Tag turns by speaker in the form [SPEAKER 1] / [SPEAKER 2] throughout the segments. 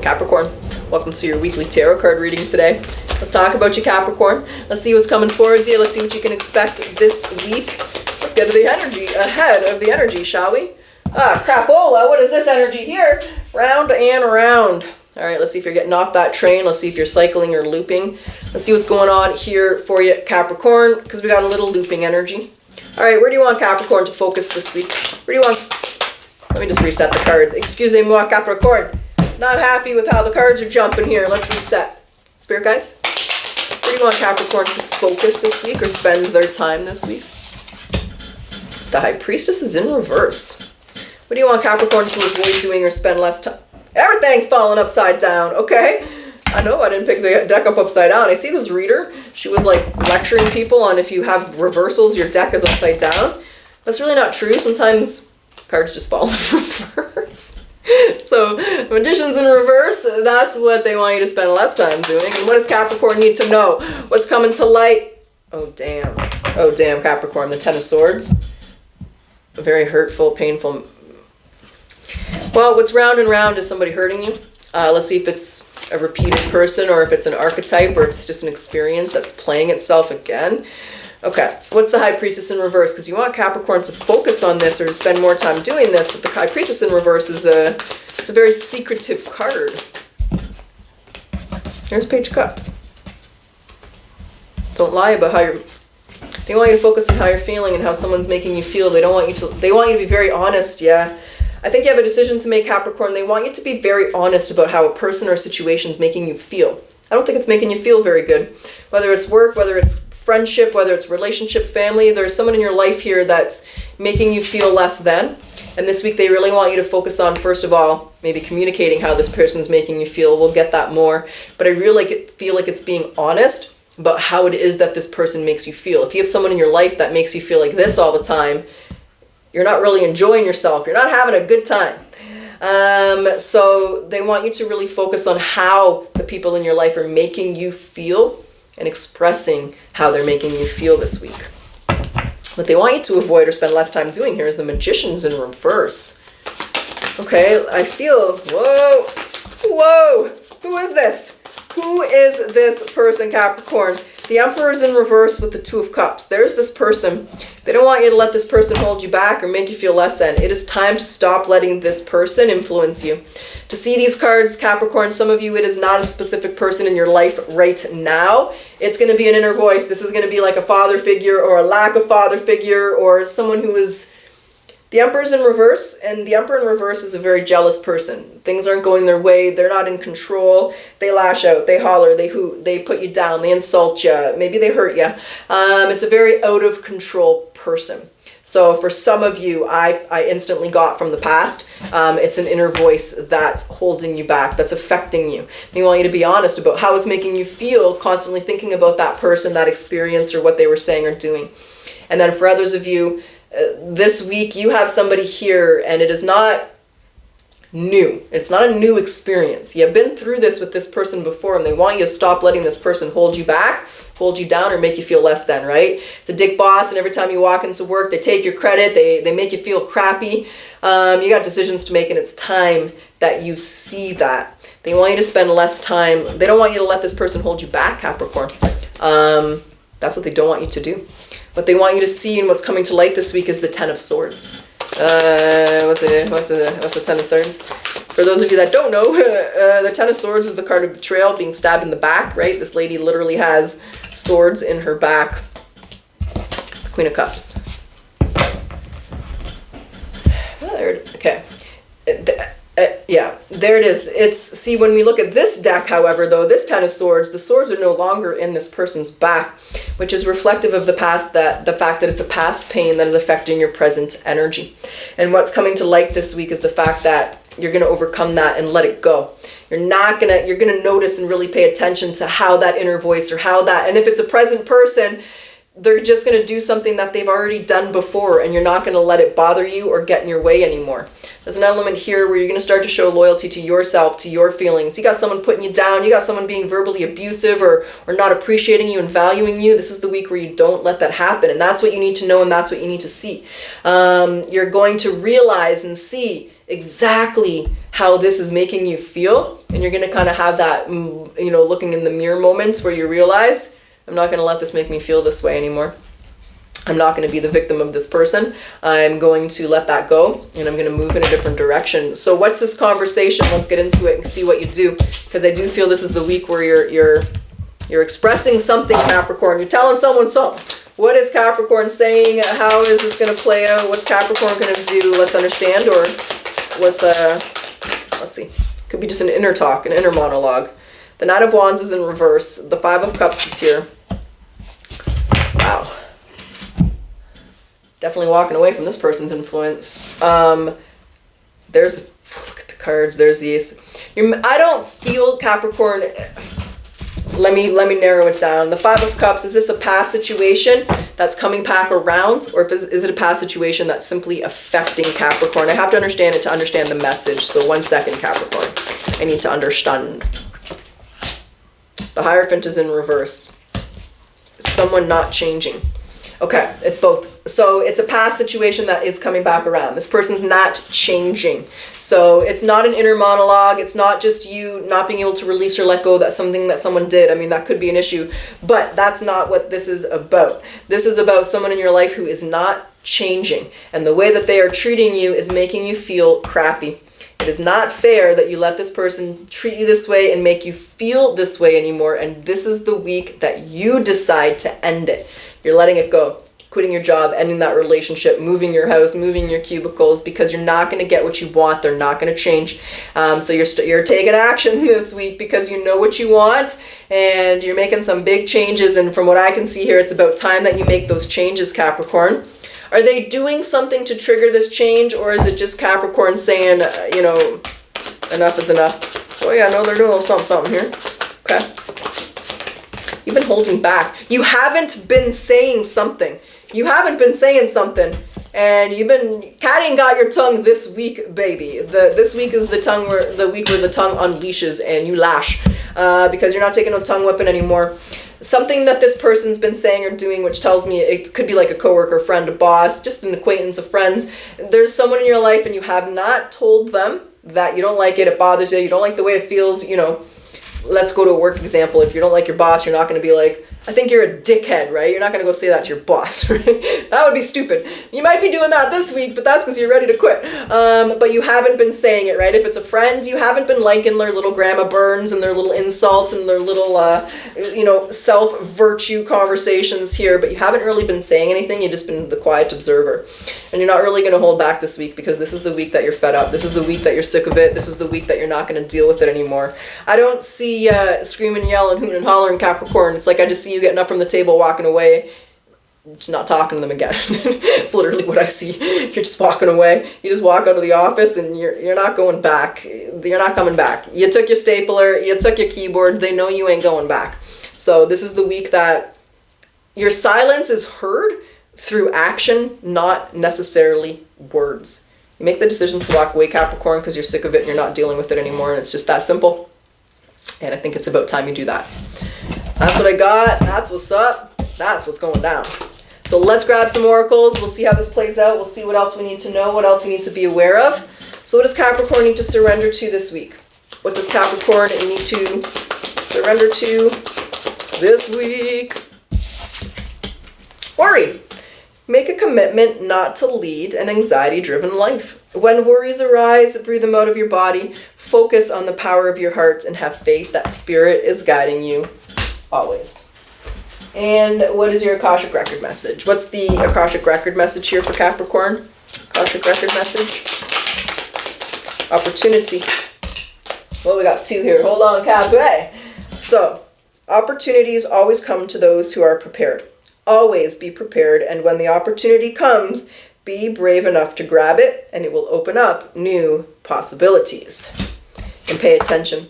[SPEAKER 1] Capricorn, welcome to your weekly tarot card reading today. Let's talk about you, Capricorn. Let's see what's coming towards you. Let's see what you can expect this week. Let's get to the energy, ahead of the energy, shall we? Crapola, what is this energy here? Round and round. All right, let's see if you're getting off that train. Let's see if you're cycling or looping. Let's see what's going on here for you, Capricorn, because we got a little looping energy. All right, where do you want Capricorn to focus this week? Where do you want... Let me just reset the cards. Excusez-moi, Capricorn. Not happy with how the cards are jumping here. Let's reset. Spirit guides, where do you want Capricorn to focus this week or spend their time this week? The High Priestess is in reverse. What do you want Capricorn to avoid doing or spend less time? Everything's falling upside down, okay? I know I didn't pick the deck up upside down. I see this reader. She was like lecturing people on if you have reversals, your deck is upside down. That's really not true. Sometimes cards just fall in reverse. So, Magician's in reverse, that's what they want you to spend less time doing. And what does Capricorn need to know? What's coming to light? Oh, damn. Oh, damn, Capricorn. The Ten of Swords. Very hurtful, painful. Well, what's round and round is somebody hurting you. Let's see if it's a repeated person or if it's an archetype or if it's just an experience that's playing itself again. Okay, what's the High Priestess in reverse? Because you want Capricorn to focus on this or to spend more time doing this, but the High Priestess in reverse is it's a very secretive card. Here's Page of Cups. Don't lie about how you're... They want you to focus on how you're feeling and how someone's making you feel. They want you to be very honest, yeah. I think you have a decision to make, Capricorn. They want you to be very honest about how a person or situation is making you feel. I don't think it's making you feel very good. Whether it's work, whether it's friendship, whether it's relationship, family, there's someone in your life here that's making you feel less than. And this week they really want you to focus on, first of all, maybe communicating how this person's making you feel. We'll get that more. But I really feel like it's being honest about how it is that this person makes you feel. If you have someone in your life that makes you feel like this all the time, you're not really enjoying yourself. You're not having a good time. So they want you to really focus on how the people in your life are making you feel and expressing how they're making you feel this week. What they want you to avoid or spend less time doing here is the Magician's in reverse. Okay, I feel, whoa, who is this? Who is this person, Capricorn? The Emperor's in reverse with the Two of Cups. There's this person. They don't want you to let this person hold you back or make you feel less than. It is time to stop letting this person influence you. To see these cards, Capricorn, some of you, it is not a specific person in your life right now. It's going to be an inner voice. This is going to be like a father figure or a lack of father figure or someone who is... The Emperor's in reverse, and the Emperor in reverse is a very jealous person. Things aren't going their way. They're not in control. They lash out. They holler. They hoot. They put you down. They insult you. Maybe they hurt you. It's a very out of control person. So for some of you, I instantly got from the past, it's an inner voice that's holding you back, that's affecting you. They want you to be honest about how it's making you feel, constantly thinking about that person, that experience, or what they were saying or doing. And then for others of you, this week you have somebody here and it is not new. It's not a new experience. You've been through this with this person before and they want you to stop letting this person hold you back, hold you down, or make you feel less than, right? The dick boss, and every time you walk into work, they take your credit, they make you feel crappy. You got decisions to make and it's time that you see that. They want you to spend less time. They don't want you to let this person hold you back, Capricorn. That's what they don't want you to do. What they want you to see and what's coming to light this week is the Ten of Swords. What's the Ten of Swords? For those of you that don't know, the Ten of Swords is the card of betrayal, being stabbed in the back, right? This lady literally has swords in her back. Queen of Cups. Okay. Yeah, there it is. See, when we look at this deck, however, though, this Ten of Swords, the swords are no longer in this person's back, which is reflective of the past, that the fact that it's a past pain that is affecting your present energy. And what's coming to light this week is the fact that you're going to overcome that and let it go. You're going to notice and really pay attention to how that inner voice or how that, and if it's a present person, they're just going to do something that they've already done before and you're not going to let it bother you or get in your way anymore. There's an element here where you're going to start to show loyalty to yourself, to your feelings. You got someone putting you down, you got someone being verbally abusive or not appreciating you and valuing you. This is the week where you don't let that happen, and that's what you need to know and that's what you need to see. You're going to realize and see exactly how this is making you feel. And you're going to kind of have that, you know, looking in the mirror moments where you realize, I'm not going to let this make me feel this way anymore. I'm not going to be the victim of this person. I'm going to let that go, and I'm going to move in a different direction. So what's this conversation? Let's get into it and see what you do, because I do feel this is the week where you're expressing something, Capricorn. You're telling someone something. What is Capricorn saying? How is this going to play out? What's Capricorn going to do? Let's understand. Or what's let's see. Could be just an inner talk, an inner monologue. The Knight of Wands is in reverse. The Five of Cups is here. Wow. Definitely walking away from this person's influence. There's, look at the cards, there's the Ace. I don't feel, Capricorn, let me narrow it down. The Five of Cups, is this a past situation that's coming back around? Or is it a past situation that's simply affecting Capricorn? I have to understand it to understand the message. So 1 second, Capricorn. I need to understand. The Hierophant is in reverse. It's someone not changing. Okay, it's both. So it's a past situation that is coming back around. This person's not changing. So it's not an inner monologue. It's not just you not being able to release or let go. That's something that someone did. I mean, that could be an issue, but that's not what this is about. This is about someone in your life who is not changing. And the way that they are treating you is making you feel crappy. It is not fair that you let this person treat you this way and make you feel this way anymore. And this is the week that you decide to end it. You're letting it go, quitting your job, ending that relationship, moving your house, moving your cubicles, because you're not going to get what you want. They're not going to change. So you're taking action this week because you know what you want, and you're making some big changes. And from what I can see here, it's about time that you make those changes, Capricorn. Are they doing something to trigger this change, or is it just Capricorn saying, you know, enough is enough? Oh yeah, no, they're doing a little something here. Okay. You've been holding back. You haven't been saying something. You haven't been saying something. And you've been, Caddy got your tongue this week, baby. This week is the week where the tongue unleashes and you lash. Because you're not taking no tongue whipping anymore. Something that this person's been saying or doing, which tells me it could be like a coworker, friend, a boss, just an acquaintance of friends. There's someone in your life and you have not told them that you don't like it, it bothers you, you don't like the way it feels, you know. Let's go to a work example. If you don't like your boss, you're not going to be like, I think you're a dickhead, right? You're not going to go say that to your boss, right? That would be stupid. You might be doing that this week, but that's because you're ready to quit. But you haven't been saying it, right? If it's a friend, you haven't been liking their little grandma burns and their little insults and their little, self-virtue conversations here, but you haven't really been saying anything. You've just been the quiet observer. And you're not really going to hold back this week because this is the week that you're fed up. This is the week that you're sick of it. This is the week that you're not going to deal with it anymore. I don't see screaming, yelling, hooting, and hollering, Capricorn. It's like I just see you getting up from the table, walking away, just not talking to them again. It's literally what I see. You're just walking away. You just walk out of the office and you're not going back. You're not coming back. You took your stapler, you took your keyboard. They know you ain't going back. So this is the week that your silence is heard through action, not necessarily words. You make the decision to walk away, Capricorn, because you're sick of it and you're not dealing with it anymore, and it's just that simple. And I think it's about time you do that. That's what I got. That's what's up. That's what's going down. So let's grab some oracles. We'll see how this plays out. We'll see what else we need to know, what else you need to be aware of. So what does Capricorn need to surrender to this week? What does Capricorn need to surrender to this week? Worry. Make a commitment not to lead an anxiety-driven life. When worries arise, breathe them out of your body. Focus on the power of your heart and have faith that Spirit is guiding you always. And what is your Akashic Record message? What's the Akashic Record message here for Capricorn? Akashic Record message. Opportunity. Well, we got two here. Hold on, Cap. Hey. So, opportunities always come to those who are prepared. Always be prepared, and when the opportunity comes, be brave enough to grab it, and it will open up new possibilities. And pay attention.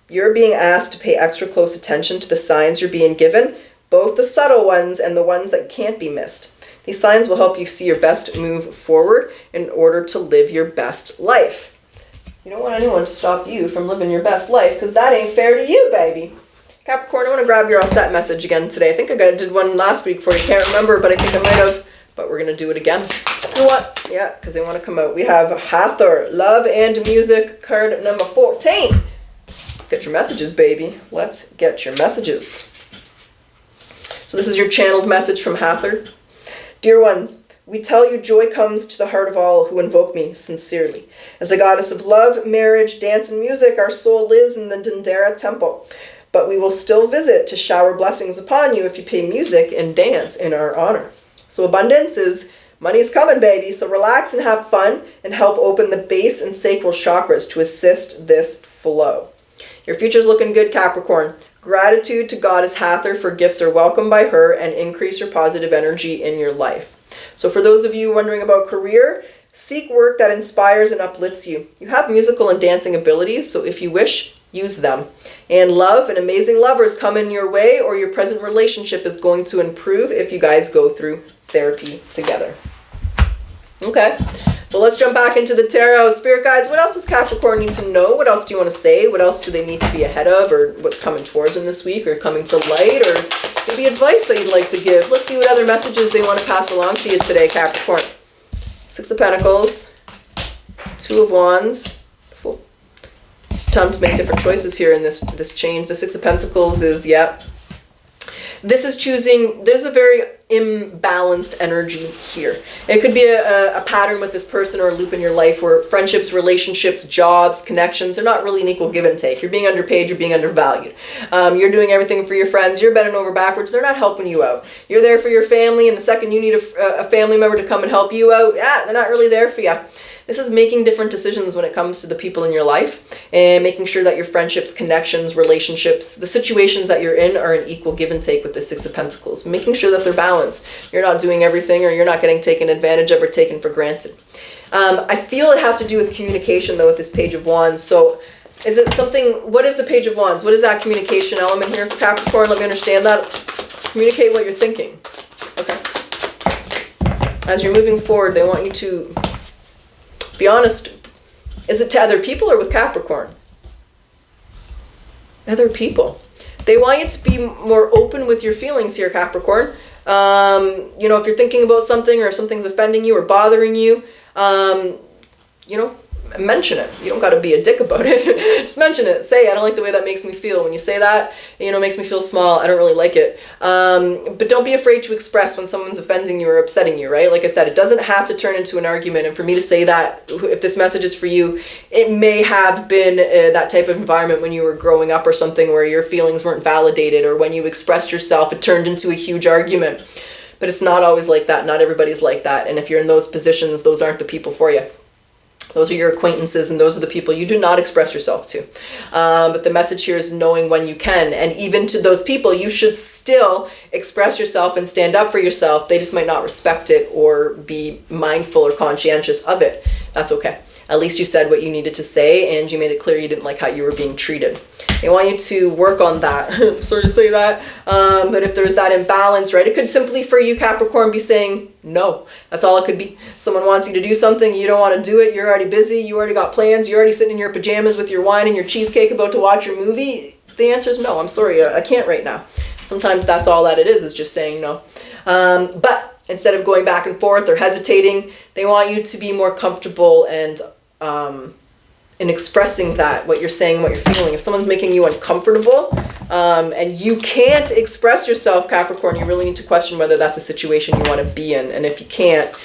[SPEAKER 1] You're being asked to pay extra close attention to the signs you're being given, both the subtle ones and the ones that can't be missed. These signs will help you see your best move forward in order to live your best life. You don't want anyone to stop you from living your best life, because that ain't fair to you, baby. Capricorn, I want to grab your all set message again today. I think I did one last week for you. Can't remember, but I think I might have. But we're going to do it again. You know what? Yeah, because they want to come out. We have Hathor, Love and Music, card number 14. Let's get your messages, baby. Let's get your messages. So this is your channeled message from Hathor. Dear ones, we tell you joy comes to the heart of all who invoke me sincerely. As a goddess of love, marriage, dance, and music, our soul lives in the Dendera temple. But we will still visit to shower blessings upon you if you pay music and dance in our honor. So abundance is money's coming, baby. So relax and have fun and help open the base and sacral chakras to assist this flow. Your future's looking good, Capricorn. Gratitude to Goddess Hathor for gifts are welcomed by her and increase your positive energy in your life. So for those of you wondering about career, seek work that inspires and uplifts you. You have musical and dancing abilities, so if you wish, use them. And love and amazing lovers come in your way, or your present relationship is going to improve if you guys go through therapy together. Okay, well, let's jump back into the tarot. Spirit guides, what else does Capricorn need to know? What else do you want to say? What else do they need to be ahead of, or what's coming towards them this week, or coming to light, or maybe advice that you'd like to give? Let's see what other messages they want to pass along to you today, Capricorn. Six of Pentacles, Two of Wands. It's time to make different choices here in this change. The Six of Pentacles is, this is choosing, there's a very imbalanced energy here. It could be a pattern with this person or a loop in your life where friendships, relationships, jobs, connections are not really an equal give and take. You're being underpaid, you're being undervalued. You're doing everything for your friends, you're bending over backwards, they're not helping you out. You're there for your family, and the second you need a family member to come and help you out, they're not really there for you. This is making different decisions when it comes to the people in your life and making sure that your friendships, connections, relationships, the situations that you're in are an equal give and take with the Six of Pentacles. Making sure that they're balanced. You're not doing everything, or you're not getting taken advantage of or taken for granted. I feel it has to do with communication though with this Page of Wands. So is it something, what is the Page of Wands? What is that communication element here for Capricorn? Let me understand that. Communicate what you're thinking. Okay. As you're moving forward, they want you to be honest. Is it to other people or with Capricorn? Other people. They want you to be more open with your feelings here, Capricorn. You know, if you're thinking about something or something's offending you or bothering you, you know, mention it. You don't got to be a dick about it. Just mention it. Say, I don't like the way that makes me feel. When you say that, you know, it makes me feel small. I don't really like it. But don't be afraid to express when someone's offending you or upsetting you, right? Like I said, it doesn't have to turn into an argument. And for me to say that, if this message is for you, it may have been that type of environment when you were growing up or something where your feelings weren't validated, or when you expressed yourself, it turned into a huge argument. But it's not always like that. Not everybody's like that. And if you're in those positions, those aren't the people for you. Those are your acquaintances, and those are the people you do not express yourself to. But the message here is knowing when you can. And even to those people, you should still express yourself and stand up for yourself. They just might not respect it or be mindful or conscientious of it. That's okay. At least you said what you needed to say, and you made it clear you didn't like how you were being treated. They want you to work on that. Sorry to say that. But if there's that imbalance, right, it could simply for you, Capricorn, be saying no. That's all it could be. Someone wants you to do something, you don't want to do it, you're already busy, you already got plans, you're already sitting in your pajamas with your wine and your cheesecake about to watch your movie. The answer is no. I'm sorry, I can't right now. Sometimes that's all that it is just saying no. But instead of going back and forth or hesitating, they want you to be more comfortable and in expressing that, what you're saying, what you're feeling. If someone's making you uncomfortable and you can't express yourself, Capricorn, you really need to question whether that's a situation you want to be in. And if you can't,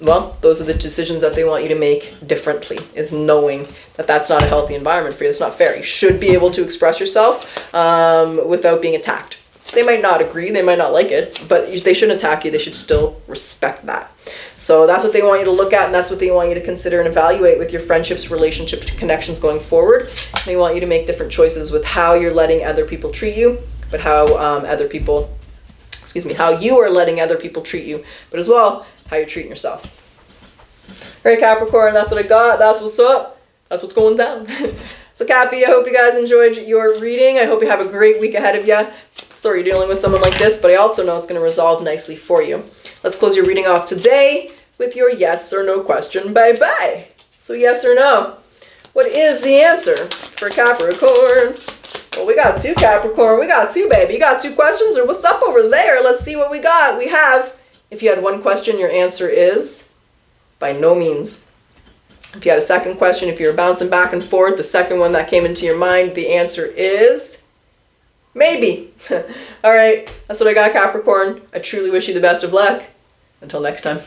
[SPEAKER 1] well, those are the decisions that they want you to make differently, is knowing that that's not a healthy environment for you. That's not fair. You should be able to express yourself without being attacked. They might not agree, they might not like it, but they shouldn't attack you. They should still respect that. So that's what they want you to look at, and that's what they want you to consider and evaluate with your friendships, relationships, connections going forward. They want you to make different choices with how you're letting other people treat you, but how how you are letting other people treat you, but as well, how you're treating yourself. All right, Capricorn, that's what I got. That's what's up. That's what's going down. So Cappy, I hope you guys enjoyed your reading. I hope you have a great week ahead of you. Sorry you're dealing with someone like this, but I also know it's going to resolve nicely for you. Let's close your reading off today with your yes or no question. Bye-bye. So yes or no? What is the answer for Capricorn? Well, we got two, Capricorn. We got two, baby. You got two questions, or what's up over there? Let's see what we got. We have If you had one question, your answer is by no means. If you had a second question, if you were bouncing back and forth, the second one that came into your mind, the answer is maybe. All right, that's what I got, Capricorn. I truly wish you the best of luck. Until next time.